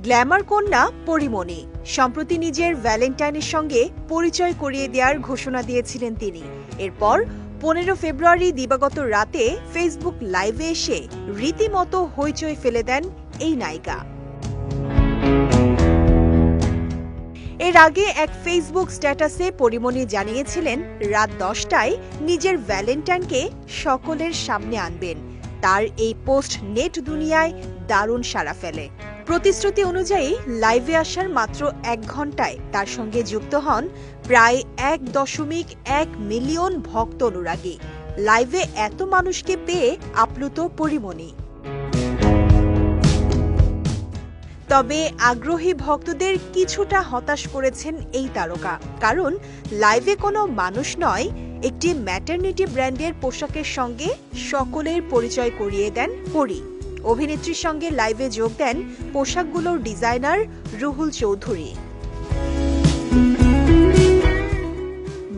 Glamour কন্যা পরিমণি সম্প্রতি নিজের ভ্যালেন্টাইনের সঙ্গে পরিচয় করিয়ে দেওয়ার ঘোষণা দিয়েছিলেন তিনি। এরপর 15 ফেব্রুয়ারি দিবাগত রাতে ফেসবুক লাইভে এসে রীতিমতো হইচই ফেলে দেন এই নায়িকা। এর আগে এক ফেসবুক স্ট্যাটাসে পরিমণি জানিয়েছিলেন রাত 10টায় নিজের ভ্যালেন্টাইনকে সকলের সামনে আনবেন। তার এই পোস্ট নেট দুনিয়ায় দারুণ সাড়া ফেলে। প্রতিশ্রুতি অনুযায়ী লাইভে আসার মাত্র 1 ঘন্টায় তার সঙ্গে যুক্ত হন প্রায় 1.1 মিলিয়ন ভক্ত অনুরাগী। লাইভে এত মানুষকে পেয়ে আপ্লুত পরিমণি। তবে আগ্রহী ভক্তদের কিছুটা হতাশ করেছেন এই তারকা, কারণ লাইভে কোনো মানুষ নয়, একটি ম্যাটারনিটি ব্র্যান্ডের পোশাকের সঙ্গে সকলের পরিচয় করিয়ে দেন পরি। অভিনেত্রীর সঙ্গে লাইভে যোগ দেন পোশাকগুলোর designer Ruhul Chowdhury.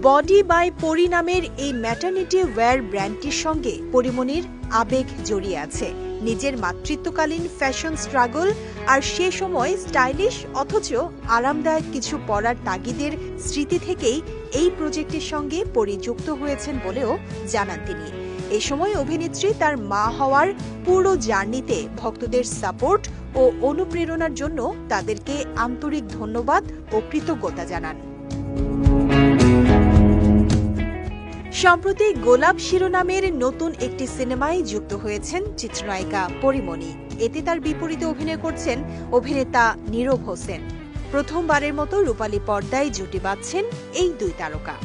Body by Pori নামের এই ম্যাটারনিটি ওয়্যার ব্র্যান্ডটির সঙ্গে পরিমণির আবেগ জড়িয়ে আছে। নিজের মাতৃত্বকালীন ফ্যাশন স্ট্রাগল আর সে সময় স্টাইলিশ অথচ আরামদায়ক কিছু পরার তাগিদের স্মৃতি থেকেই এই প্রজেক্টের সঙ্গে পরিযুক্ত হয়েছেন বলেও জানান তিনি। এই সময় অভিনেত্রী তার মা হওয়ার পুরো জার্নিতে ভক্তদের সাপোর্ট ও অনুপ্রেরণার জন্য তাদেরকে আন্তরিক ধন্যবাদ ও কৃতজ্ঞতা জানান। সম্প্রতি গোলাপ শিরোনামের নতুন একটি সিনেমায় যুক্ত হয়েছেন চিত্রনায়িকা পরিমণি। এতে তার বিপরীতে অভিনয় করছেন অভিনেতা নীরব হোসেন। প্রথমবারের মতো রূপালী পর্দায় জুটি বাঁধছেন এই দুই তারকা।